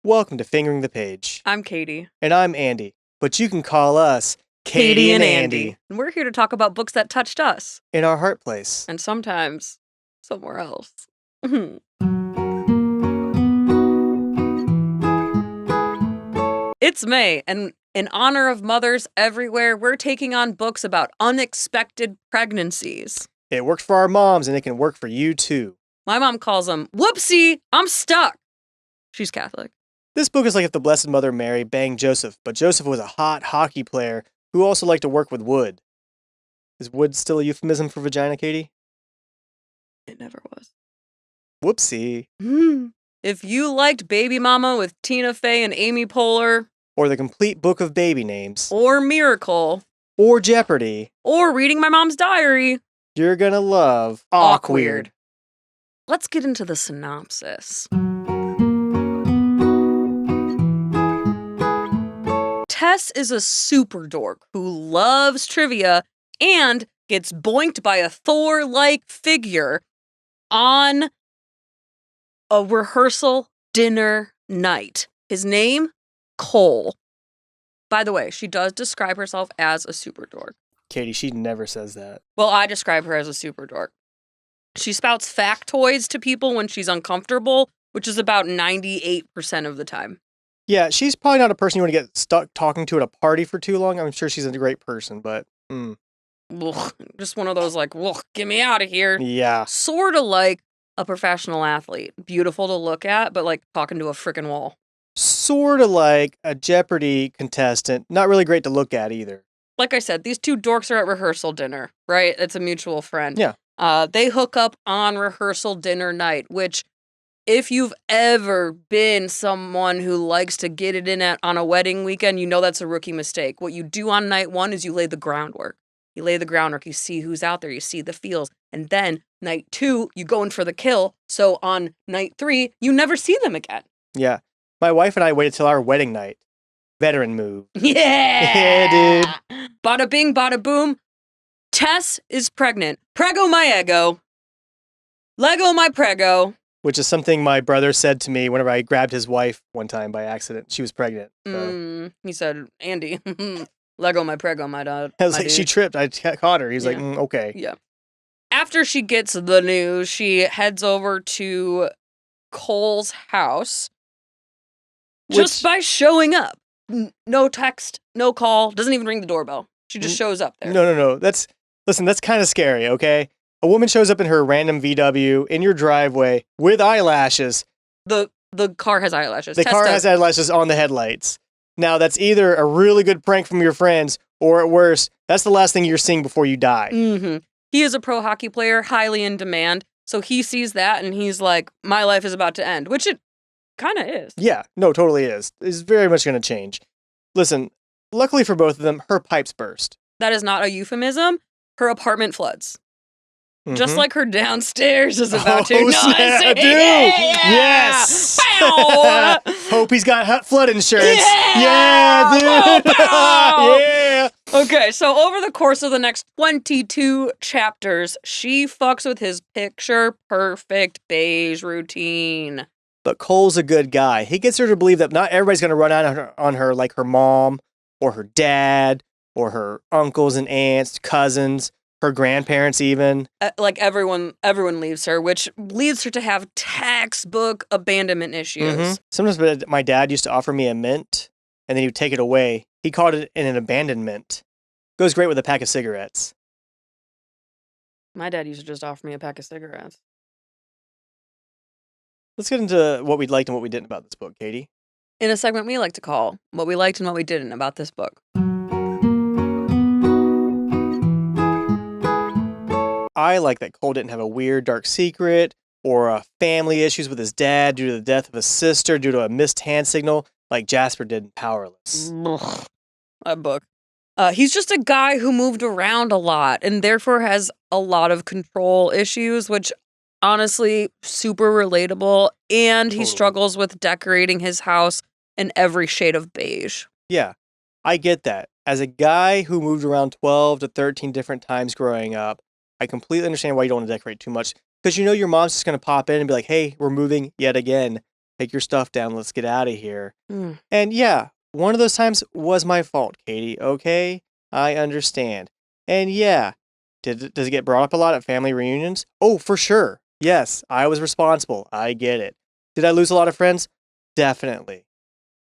Welcome to Fingering the Page. I'm Katie. And I'm Andy, but you can call us Katie and Andy. And we're here to talk about books that touched us. In our heart place. And sometimes somewhere else. It's May, and in honor of mothers everywhere, we're taking on books about unexpected pregnancies. It worked for our moms, and it can work for you too. My mom calls them, whoopsie, I'm stuck. She's Catholic. This book is like if the Blessed Mother Mary banged Joseph, but Joseph was a hot hockey player who also liked to work with wood. Is wood still a euphemism for vagina, Katie? It never was. Whoopsie. If you liked Baby Mama with Tina Fey and Amy Poehler, Or the complete book of baby names, or Miracle, or Jeopardy, or reading my mom's diary, you're gonna love Awkweird. Let's get into the synopsis. Tess is a super dork who loves trivia and gets boinked by a Thor-like figure on a rehearsal dinner night. His name? Cole. By the way, she does describe herself as a super dork. Katie, she never says that. Well, I describe her as a super dork. She spouts factoids to people when she's uncomfortable, which is about 98% of the time. Yeah, she's probably not a person you want to get stuck talking to at a party for too long. I'm sure she's a great person, but... Ugh, just one of those like, ugh, get me out of here. Yeah. Sort of like a professional athlete. Beautiful to look at, but like talking to a freaking wall. Sort of like a Jeopardy contestant. Not really great to look at either. Like I said, these two dorks are at rehearsal dinner, right? It's a mutual friend. Yeah. They hook up on rehearsal dinner night, which if you've ever been someone who likes to get it in on a wedding weekend, you know that's a rookie mistake. What you do on night one is you lay the groundwork. You lay the groundwork, you see who's out there, you see the feels. And then night two, you go in for the kill. So on night three, you never see them again. Yeah. My wife and I waited till our wedding night. Veteran move. Yeah! Yeah, dude. Bada bing, bada boom. Tess is pregnant. Prego my ego. Lego my prego. Which is something my brother said to me whenever I grabbed his wife one time by accident. She was pregnant. So. He said, Andy, Lego my prego, my dad. I was like, she tripped. I caught her. He's like, okay. Yeah. After she gets the news, she heads over to Cole's house. Just by showing up. No text, no call, doesn't even ring the doorbell. She just shows up there. No. That's kind of scary, okay? A woman shows up in her random VW in your driveway with eyelashes. The car has eyelashes. The car has eyelashes on the headlights. Now, that's either a really good prank from your friends, or at worst, that's the last thing you're seeing before you die. Mm-hmm. He is a pro hockey player, highly in demand, so he sees that and he's like, my life is about to end, which it kind of is. Yeah, no, totally is. It's very much going to change. Listen, luckily for both of them, her pipes burst. That is not a euphemism. Her apartment floods. Just like her downstairs is about to. No, snap, dude! Yeah! Yes! Pow! Hope he's got flood insurance. Yeah! Dude! Pow, pow! Yeah! Okay, so over the course of the next 22 chapters, she fucks with his picture-perfect beige routine. But Cole's a good guy. He gets her to believe that not everybody's going to run out on her like her mom, or her dad, or her uncles and aunts, cousins, her grandparents even. Like everyone leaves her, which leads her to have textbook abandonment issues. Mm-hmm. Sometimes my dad used to offer me a mint, and then he would take it away. He called it an abandonment. Goes great with a pack of cigarettes. My dad used to just offer me a pack of cigarettes. Let's get into what we liked and what we didn't about this book, Katie. In a segment we like to call What We Liked and What We Didn't About This Book. I like that Cole didn't have a weird, dark secret or family issues with his dad due to the death of his sister due to a missed hand signal like Jasper did in Powerless. Ugh, that book. He's just a guy who moved around a lot and therefore has a lot of control issues, which honestly, super relatable, and he struggles with decorating his house in every shade of beige. Yeah, I get that. As a guy who moved around 12 to 13 different times growing up, I completely understand why you don't want to decorate too much. Because you know your mom's just going to pop in and be like, hey, we're moving yet again. take your stuff down. Let's get out of here. Mm. And yeah, one of those times was my fault, Katie. Okay, I understand. And yeah, does it get brought up a lot at family reunions? Oh, for sure. Yes, I was responsible. I get it. Did I lose a lot of friends? Definitely.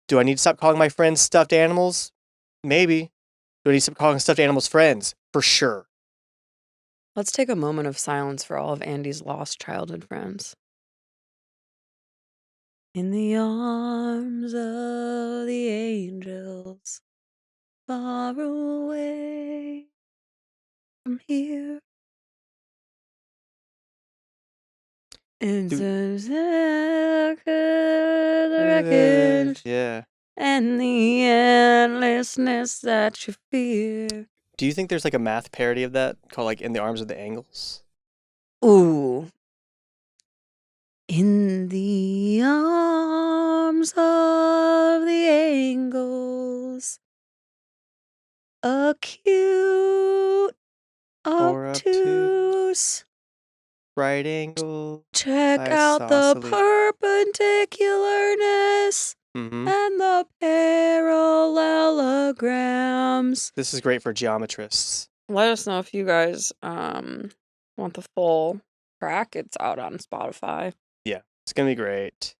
Do I need to stop calling my friends stuffed animals? Maybe. Do I need to stop calling stuffed animals friends? For sure. Let's take a moment of silence for all of Andy's lost childhood friends. In the arms of the angels, far away from here. It's the wreckage Yeah. and the endlessness that you fear. Do you think there's like a math parody of that called like In the Arms of the Angles? Ooh. In the arms of the angles, acute, Or obtuse. Right angle. Check out the Isosceles. perpendicularness Mm-hmm. and the parallelograms. This is great for geometrists. Let us know if you guys want the full track. It's out on Spotify. Yeah, it's gonna be great.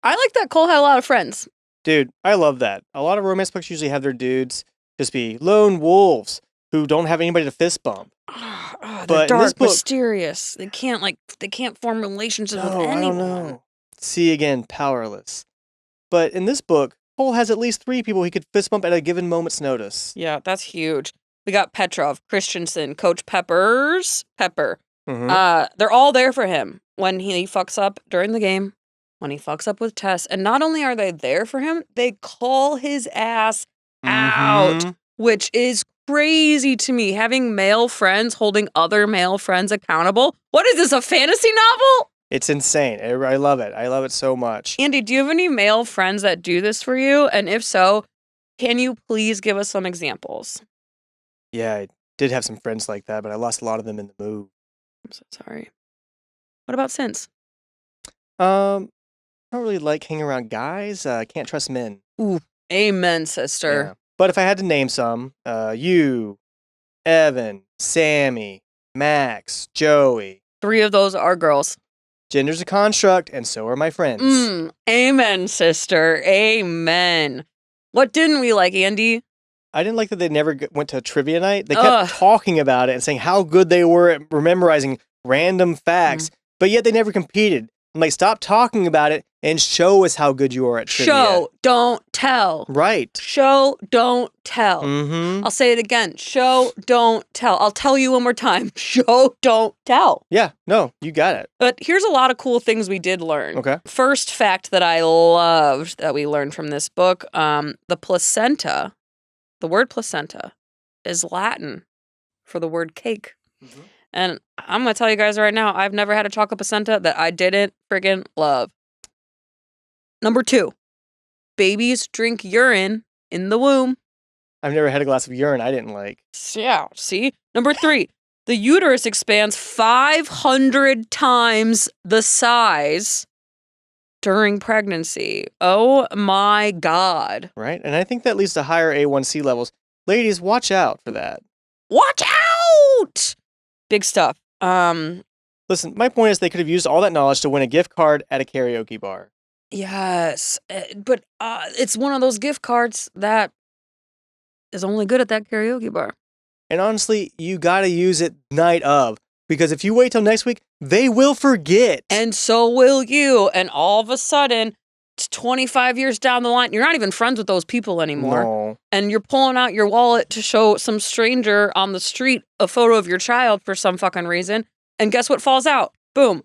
I like that Cole had a lot of friends. Dude, I love that. A lot of romance books usually have their dudes just be lone wolves who don't have anybody to fist bump. They're But in dark, this book- mysterious. They can't form relationships with No, anyone. I don't know. See again, powerless. But in this book, Cole has at least 3 people he could fist bump at a given moment's notice. Yeah, that's huge. We got Petrov, Christensen, Coach Pepper. Mm-hmm. They're all there for him when he fucks up during the game, when he fucks up with Tess. And not only are they there for him, they call his ass out, Mm-hmm. which is crazy to me. Having male friends holding other male friends accountable. What is this, a fantasy novel? It's insane. I love it. I love it so much. Andy, do you have any male friends that do this for you? And if so, can you please give us some examples? Yeah, I did have some friends like that, but I lost a lot of them in the move. I'm so sorry. What about since? I don't really like hanging around guys. Can't trust men. Amen, sister. Yeah. But if I had to name some, you, Evan, Sammy, Max, Joey. 3 of those are girls. Gender's a construct, and so are my friends. Amen, sister. Amen. What didn't we like, Andy? I didn't like that they never went to trivia night. They Ugh. kept talking about it and saying how good they were at memorizing random facts, but yet they never competed. I'm like, stop talking about it and show us how good you are at trivia. Show, don't tell. Right. Show, don't tell. Mm-hmm. I'll say it again. Show, don't tell. I'll tell you one more time. Show, don't tell. Yeah, no, you got it. But here's a lot of cool things we did learn. Okay. First fact that I loved that we learned from this book, the placenta, the word placenta is Latin for the word cake. Mm-hmm. And I'm going to tell you guys right now, I've never had a chocolate placenta that I didn't friggin' love. Number 2, babies drink urine in the womb. I've never had a glass of urine I didn't like. Yeah, see? Number 3, the uterus expands 500 times the size during pregnancy. Oh my God. Right? And I think that leads to higher A1C levels. Ladies, watch out for that. Watch out! Big stuff. Listen, my point is they could have used all that knowledge to win a gift card at a karaoke bar. Yes, but it's one of those gift cards that is only good at that karaoke bar. And honestly, you gotta use it night of. Because if you wait till next week, they will forget. And so will you. And all of a sudden, it's 25 years down the line, you're not even friends with those people anymore. No. And you're pulling out your wallet to show some stranger on the street a photo of your child for some fucking reason. And guess what falls out? Boom.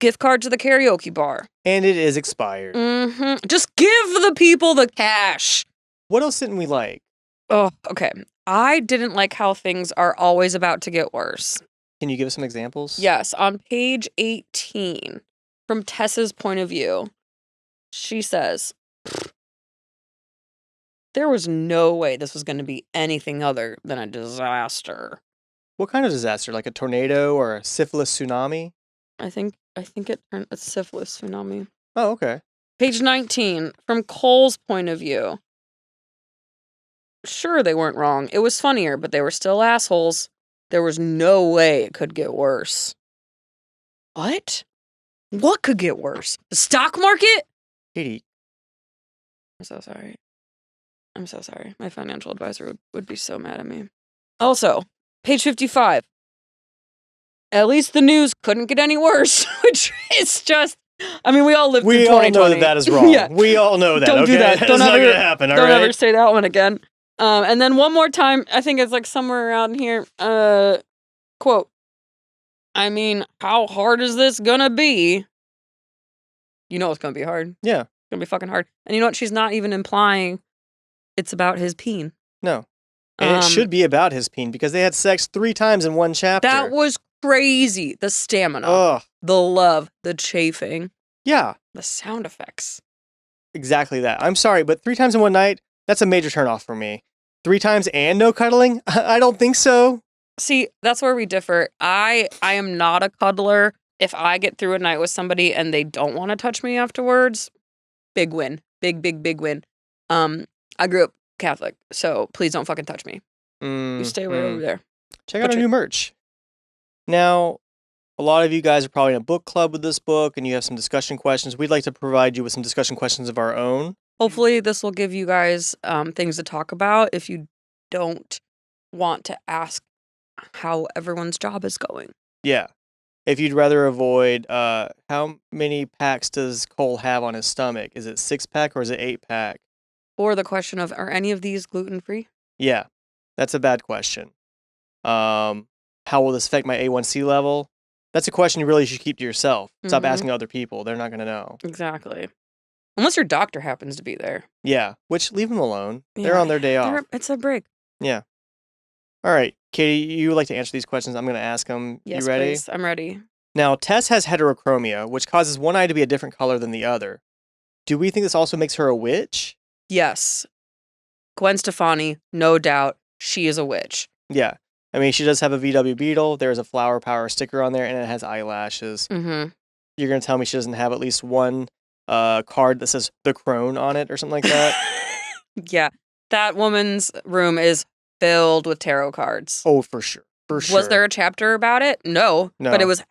Gift card to the karaoke bar. And it is expired. Mm-hmm. Just give the people the cash. What else didn't we like? Oh, okay. I didn't like how things are always about to get worse. Can you give us some examples? Yes, on page 18, from Tess's point of view, she says, there was no way this was going to be anything other than a disaster. What kind of disaster? Like a tornado or a syphilis tsunami? I think it turned a syphilis tsunami. Oh, okay. Page 19. From Cole's point of view. Sure, they weren't wrong. It was funnier, but they were still assholes. There was no way it could get worse. What? What could get worse? The stock market? Katie. I'm so sorry. I'm so sorry. My financial advisor would be so mad at me. Also, page 55. At least the news couldn't get any worse, which is just... I mean, we all lived through 2020. We all know that is wrong. Yeah. We all know that, Don't okay? do that. That's not going to happen, all right? Don't ever say that one again. And then one more time, I think it's like somewhere around here, quote, I mean, how hard is this gonna be? You know it's gonna be hard. Yeah. It's gonna be fucking hard. And you know what? She's not even implying it's about his peen. No. And it should be about his peen because they had sex 3 times in one chapter. That was crazy. The stamina. Ugh. The love. The chafing. Yeah. The sound effects. Exactly that. I'm sorry, but 3 times in one night, that's a major turnoff for me. 3 times and no cuddling? I don't think so. See, that's where we differ. I am not a cuddler. If I get through a night with somebody and they don't want to touch me afterwards, big win. Big win. I grew up Catholic, so please don't fucking touch me. You stay right over there. Check out our new merch. Now, a lot of you guys are probably in a book club with this book and you have some discussion questions. We'd like to provide you with some discussion questions of our own. Hopefully this will give you guys things to talk about if you don't want to ask how everyone's job is going. Yeah. If you'd rather avoid, how many packs does Cole have on his stomach? Is it 6-pack or is it 8-pack? Or the question of, are any of these gluten-free? Yeah, that's a bad question. How will this affect my A1C level? That's a question you really should keep to yourself. Stop asking other people. They're not going to know. Exactly. Unless your doctor happens to be there. Yeah, which leave them alone. Yeah. They're on their day off. It's a break. Yeah. All right, Katie, you would like to answer these questions. I'm going to ask them. Yes, you ready? Please. I'm ready. Now, Tess has heterochromia, which causes one eye to be a different color than the other. Do we think this also makes her a witch? Yes. Gwen Stefani, no doubt, she is a witch. Yeah. I mean, she does have a VW Beetle. There's a flower power sticker on there, and it has eyelashes. Mm-hmm. You're going to tell me she doesn't have at least one card that says The Crone on it or something like that? Yeah. That woman's room is filled with tarot cards. Oh, for sure. For sure. Was there a chapter about it? No. But it was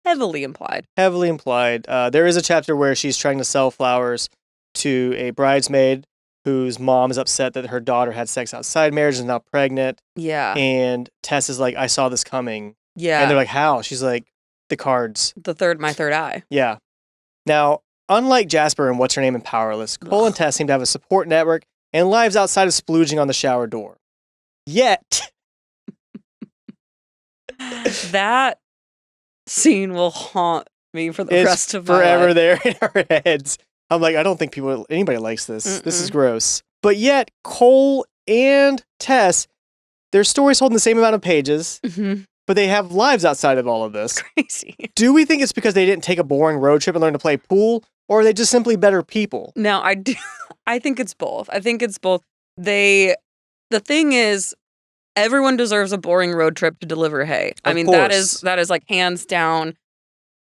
heavily implied. Heavily implied. There is a chapter where she's trying to sell flowers to a bridesmaid whose mom is upset that her daughter had sex outside marriage and is now pregnant. Yeah. And Tess is like, I saw this coming. Yeah. And they're like, how? She's like, the cards. My third eye. Yeah. Now, unlike Jasper and What's Her Name and Powerless, Cole and Tess seem to have a support network and lives outside of splooging on the shower door. Yet. That scene will haunt me for the rest of my life. Forever there in our heads. I'm like, I don't think anybody likes this. Mm-mm. This is gross. But yet, Cole and Tess, their stories hold the same amount of pages, but they have lives outside of all of this. Crazy. Do we think it's because they didn't take a boring road trip and learn to play pool, or are they just simply better people? No, I think it's both. I think it's both. The thing is, everyone deserves a boring road trip to deliver hay. I mean, that is like hands down.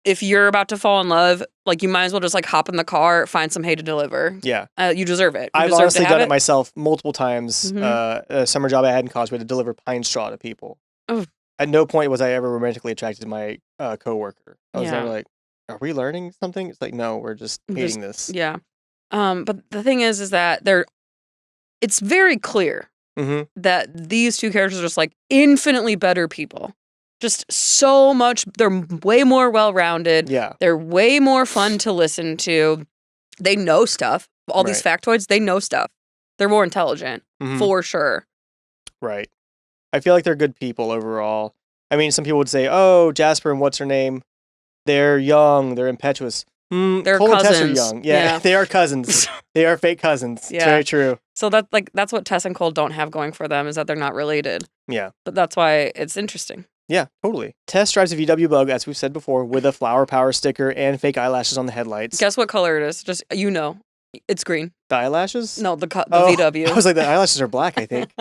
If you're about to fall in love, like you might as well just like hop in the car, find some hay to deliver. Yeah. You deserve it. I've honestly done it myself multiple times. A summer job I had in college, we had to deliver pine straw to people. Oh. At no point was I ever romantically attracted to my coworker. I was never like, are we learning something? It's like, no, we're just hating this. Yeah. But the thing is that it's very clear that these two characters are just like infinitely better people. Just so much, they're way more well-rounded. Yeah. They're way more fun to listen to. They know stuff. All these factoids, they know stuff. They're more intelligent, for sure. Right. I feel like they're good people overall. I mean, some people would say, oh, Jasper and What's Her Name? They're young, they're impetuous. They're Cole cousins. and Tess are young. Yeah, they are cousins. They are fake cousins. Yeah. It's very true. So that's what Tess and Cole don't have going for them, is that they're not related. Yeah. But that's why it's interesting. Yeah, totally. Tess drives a VW Bug, as we've said before, with a flower power sticker and fake eyelashes on the headlights. Guess what color it is? Just, it's green. The eyelashes? No, the VW. I was like, the eyelashes are black, I think.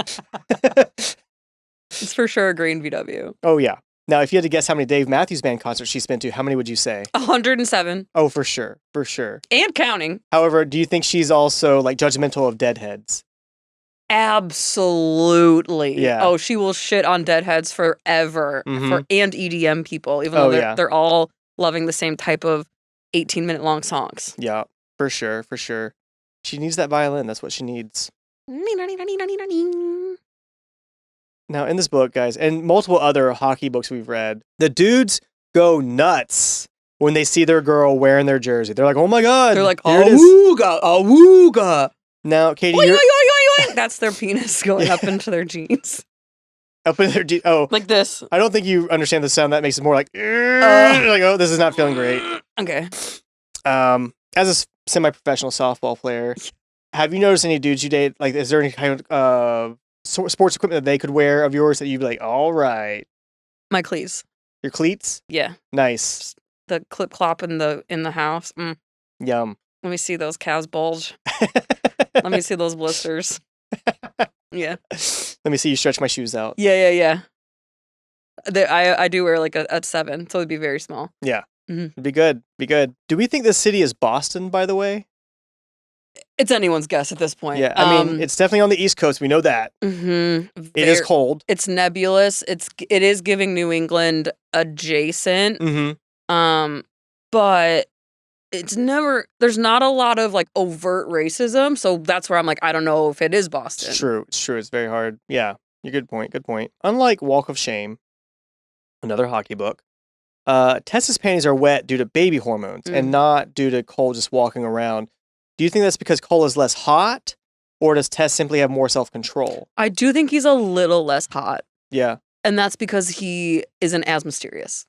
It's for sure a green VW. Oh, yeah. Now, if you had to guess how many Dave Matthews Band concerts she's been to, how many would you say? 107 Oh, for sure. For sure. and counting. However, do you think she's also like judgmental of Deadheads? Absolutely. Yeah. Oh, she will shit on Deadheads forever. Mhm. And EDM people, even Oh, though yeah. they're all loving the same type of 18-minute long songs. Yeah, for sure. For sure. She needs that violin. That's what she needs. Now, in this book, guys, and multiple other hockey books we've read, the dudes go nuts when they see their girl wearing their jersey. They're like, oh my God. They're like, here it is. awooga, awooga. Now, Katie, Oing, you're oing, oing, oing, oing. That's their penis going up into their jeans. up in their oh, Like this. I don't think you understand the sound. That makes it more like, like, oh, this is not feeling great. Okay. As a semi-professional softball player, have you noticed any dudes you date? Like, is there any kind of sports equipment that they could wear of yours that you'd be like, all right, My cleats. your cleats, Yeah. nice, The clip clop in the house. yum. Let me see those calves bulge. Let me see those blisters. Yeah. Let me see you stretch my shoes out. Yeah. I do wear like a 7, so it'd be very small. Yeah, Mhm. be good, be good. Do we think this city is Boston? By the way, It's anyone's guess at this point. yeah. I mean, it's definitely on the East Coast. We know that it is cold. It's nebulous. It is giving New England adjacent. Mm-hmm. But it's never. There's not a lot of like overt racism, so that's where I'm like, I don't know if it is Boston. It's true. It's true. It's very hard. Yeah, you're good point. Good point. Unlike Walk of Shame, another hockey book, Tess's panties are wet due to baby hormones and not due to Cole just walking around. Do you think that's because Cole is less hot, or does Tess simply have more self-control? I do think he's a little less hot, Yeah. and that's because he isn't as mysterious.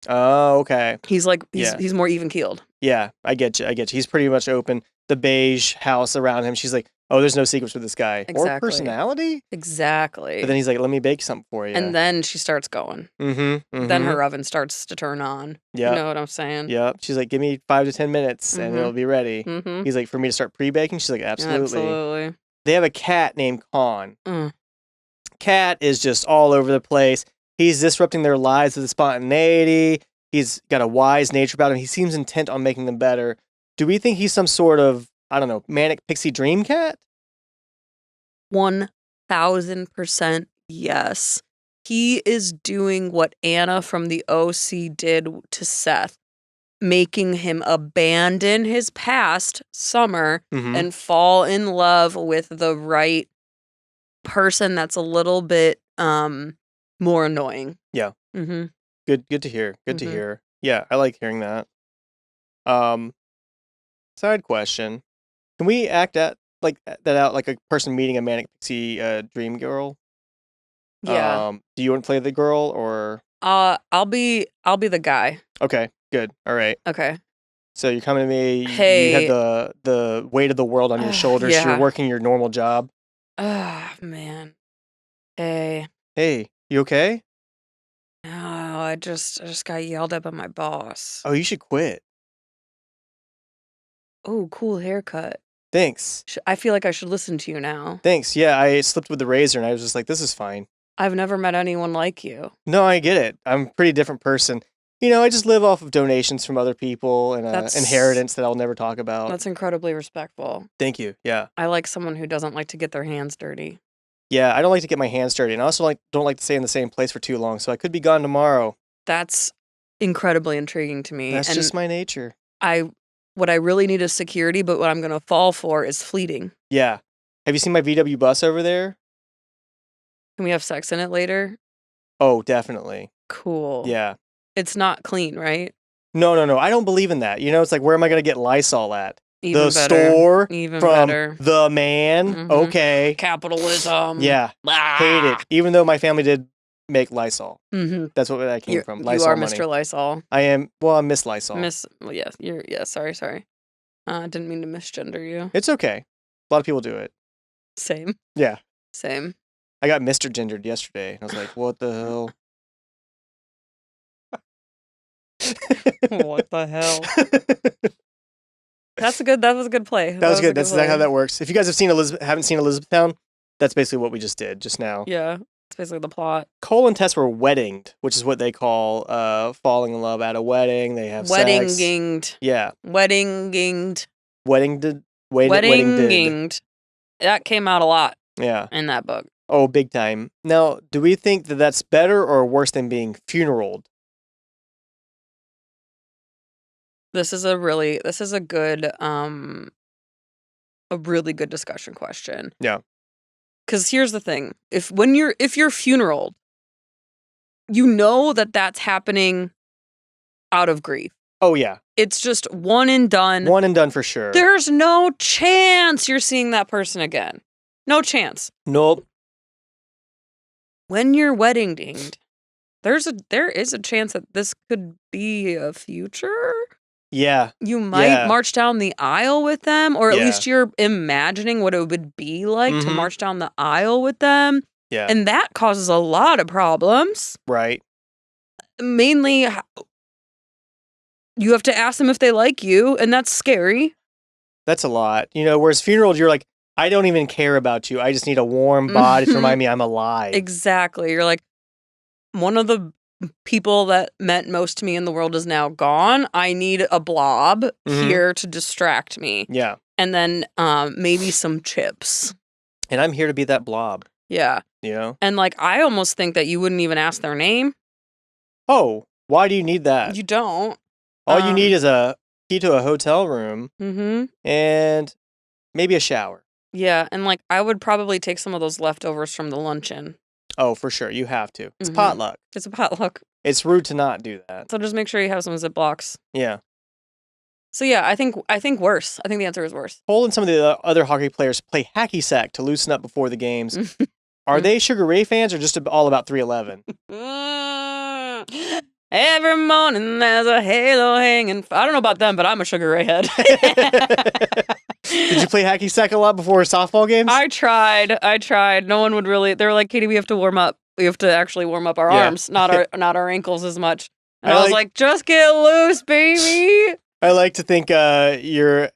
Oh, okay. He's like Yeah. he's more even keeled. Yeah, I get you. I get you. He's pretty much open. The beige house around him, she's like, oh, there's no secrets with this guy. Or Exactly. personality? Exactly. But then he's like, let me bake something for you. And then she starts going. Mm-hmm. Then her oven starts to turn on. Yeah. You know what I'm saying? Yep. She's like, give me 5 to 10 minutes and Mhm. it'll be ready. Mm-hmm. He's like, for me to start pre-baking? She's like, absolutely. Absolutely. They have a cat named Con. Mm. Cat is just all over the place. He's disrupting their lives with spontaneity. He's got a wise nature about him. He seems intent on making them better. Do we think he's some sort of, I don't know, manic pixie dream cat? 1000% yes. He is doing what Anna from the OC did to Seth, making him abandon his past, Summer, Mhm. and fall in love with the right person that's a little bit more annoying. Yeah. Mm-hmm. Good to hear. Good to Mhm. hear. Yeah, I like hearing that. Side question. Can we act that out like a person meeting a manic pixie dream girl? Yeah. Do you want to play the girl or I'll be the guy. okay, good. All right. Okay. So you're coming to me, you Hey. have the weight of the world on your shoulders. Yeah. You're working your normal job. Ah, man. Hey. Hey, you okay? No, I just got yelled at by my boss. Oh, you should quit. Oh, cool haircut. Thanks. I feel like I should listen to you now. Thanks. Yeah, I slipped with the razor and I was just like, this is fine. I've never met anyone like you. No, I get it. I'm a pretty different person. You know, I just live off of donations from other people and That's- inheritance that I'll never talk about. That's incredibly respectful. Thank you. Yeah. I like someone who doesn't like to get their hands dirty. Yeah, I don't like to get my hands dirty. And I also don't like to stay in the same place for too long. So I could be gone tomorrow. That's incredibly intriguing to me. That's and just my nature. what I really need is security, but what I'm going to fall for is fleeting. Yeah. Have you seen my VW bus over there? Can we have sex in it later? Oh, definitely. Cool. Yeah. It's not clean, right? No. I don't believe in that. You know, it's like, where am I going to get Lysol at? Even The better. store Even from better. the man. Mhm. Okay. Capitalism. Yeah. Ah. Hate it. Even though my family did make Lysol. Mm-hmm. That's what that came from. You Lysol are money. Mr. Lysol. I am. Well, I'm Miss Lysol. Well, yes, sorry. Didn't mean to misgender you. It's okay. A lot of people do it. Same. Yeah. Same. I got Mr. Gendered yesterday. I was like, what the hell? What the hell? That was a good play. That was good. a That's exactly how play. that works. If you guys haven't seen Elizabethtown, that's basically what we just did just now. Yeah. That's basically the plot. Cole and Tess were weddinged, which is what they call falling in love at a wedding. They have sex. Weddinged. Yeah. Weddinged. Weddinged. Weddinged. That came out a lot Yeah. in that book. Oh, big time. Now, do we think that that's better or worse than being funeraled? This is a good a really good discussion question. Yeah. Because here's the thing: if you're funeraled, you know that that's happening out of grief. Oh yeah. It's just one and done. One and done for sure. There's no chance you're seeing that person again. No chance. Nope. When you're wedding dinged, there is a chance that this could be a future. Yeah. You might march down the aisle with them, or at least you're imagining what it would be like to march down the aisle with them. Yeah. And that causes a lot of problems. Right. Mainly, you have to ask them if they like you, and that's scary. That's a lot. Whereas funerals, you're like, I don't even care about you. I just need a warm body to remind me I'm alive. Exactly. You're like, one of the people that meant most to me in the world is now gone. I need a blob here to distract me. Yeah. And then maybe some chips. And I'm here to be that blob. Yeah. And I almost think that you wouldn't even ask their name. Oh, why do you need that? You don't. All you need is a key to a hotel room and maybe a shower. Yeah, and I would probably take some of those leftovers from the luncheon. Oh, for sure. You have to. It's potluck. It's a potluck. It's rude to not do that. So just make sure you have some Ziplocs. Yeah. So yeah, I think worse. I think the answer is worse. Cole and some of the other hockey players play hacky sack to loosen up before the games. Are they Sugar Ray fans or just all about 311? Every morning there's a halo hanging. I don't know about them, but I'm a Sugar Ray head. Did you play hacky sack a lot before softball games? I tried. No one would really. They were like, Katie, we have to warm up. We have to actually warm up our arms, not our ankles as much. And I was like, just get loose, baby. I like to think you're,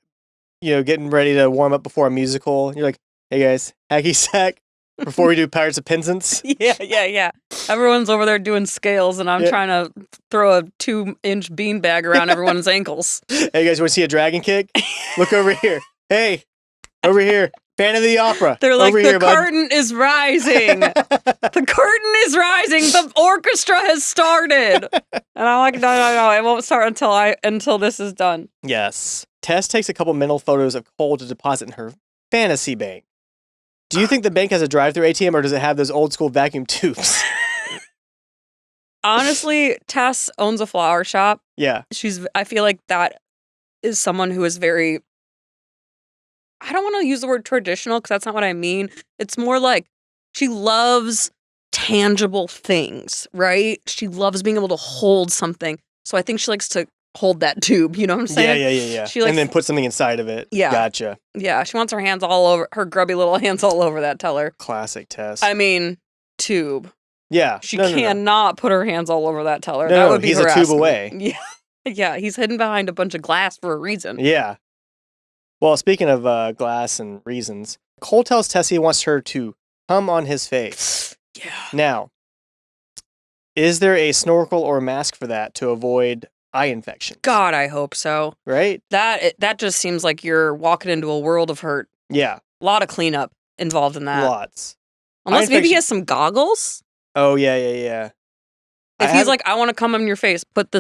getting ready to warm up before a musical. You're like, hey guys, hacky sack before we do Pirates of Penzance. Yeah. Everyone's over there doing scales, and I'm trying to throw a 2-inch beanbag around everyone's ankles. Hey guys, want to see a dragon kick? Look over here. Hey, over here. Fan of the opera. They're like, over the here, curtain is rising. The curtain is rising. The orchestra has started. And I'm like, no. It won't start until this is done. Yes. Tess takes a couple mental photos of Cole to deposit in her fantasy bank. Do you think the bank has a drive-through ATM or does it have those old school vacuum tubes? Honestly, Tess owns a flower shop. Yeah. I feel like that is someone who is very, I don't want to use the word traditional because that's not what I mean. It's more like she loves tangible things, right? She loves being able to hold something. So I think she likes to hold that tube, you know what I'm saying? Yeah. She likes, and then put something inside of it. Yeah. Gotcha. Yeah, she wants her grubby little hands all over that teller. Classic Tess. I mean, tube. Yeah. She cannot put her hands all over that teller. No, that would be he's harassment. a tube away. Yeah. Yeah, he's hidden behind a bunch of glass for a reason. Yeah. Well, speaking of glass and reasons, Cole tells Tess he wants her to hum on his face. Yeah. Now, is there a snorkel or mask for that to avoid eye infections? God, I hope so. Right? That just seems like you're walking into a world of hurt. Yeah. A lot of cleanup involved in that. Lots. Unless maybe he has some goggles. Oh, yeah. If he's like, I want to come on your face, put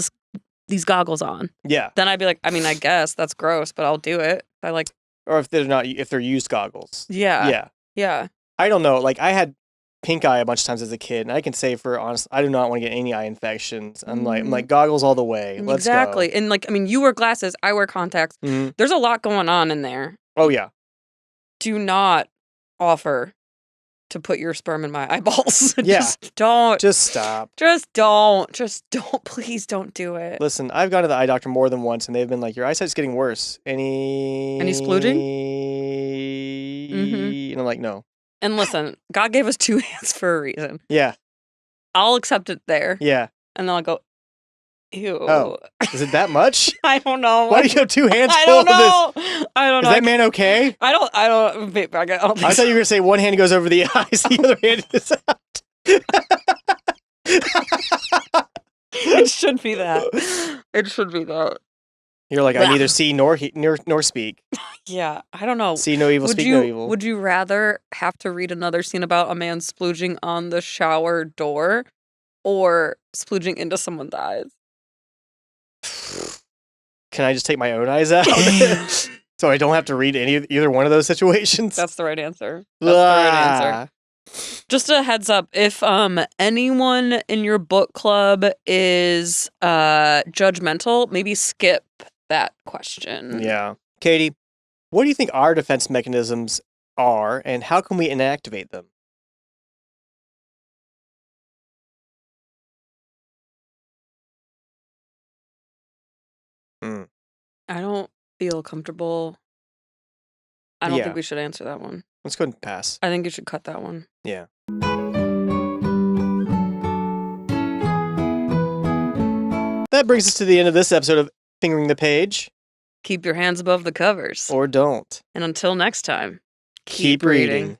these goggles on. Yeah. Then I'd be like, I mean, I guess that's gross, but I'll do it. Or if they're used goggles. Yeah. Yeah. I don't know. I had pink eye a bunch of times as a kid, and I can say for honest, I do not want to get any eye infections. I'm like goggles all the way. Let's exactly. go. And you wear glasses, I wear contacts. Mm-hmm. There's a lot going on in there. Oh yeah. Do not offer to put your sperm in my eyeballs. Yeah. Just don't. Just stop. Just don't. Please don't do it. Listen, I've gone to the eye doctor more than once, and they've been like, your eyesight's getting worse. Any splooging? And I'm like, no. And listen, God gave us 2 hands for a reason. Yeah. I'll accept it there. Yeah. And then I'll go, ew. Oh, is it that much? I don't know. Why do you have 2 hands I full don't know. of this? I don't know. Is that man okay? I don't think I thought you were going to say one hand goes over the eyes, the other hand is out. It should be that. It should be that. You're like, I neither see nor speak. Yeah, I don't know. See no evil, speak no evil. Would you rather have to read another scene about a man splooging on the shower door or splooging into someone's eyes? Can I just take my own eyes out? So I don't have to read either one of those situations? That's the right answer. That's the right answer. Just a heads up, if anyone in your book club is judgmental, maybe skip that question. Yeah. Katie, what do you think our defense mechanisms are, and how can we inactivate them? I don't feel comfortable. I don't think we should answer that one. Let's go ahead and pass. I think you should cut that one. Yeah. That brings us to the end of this episode of Fingering the Page. Keep your hands above the covers. Or don't. And until next time, keep reading.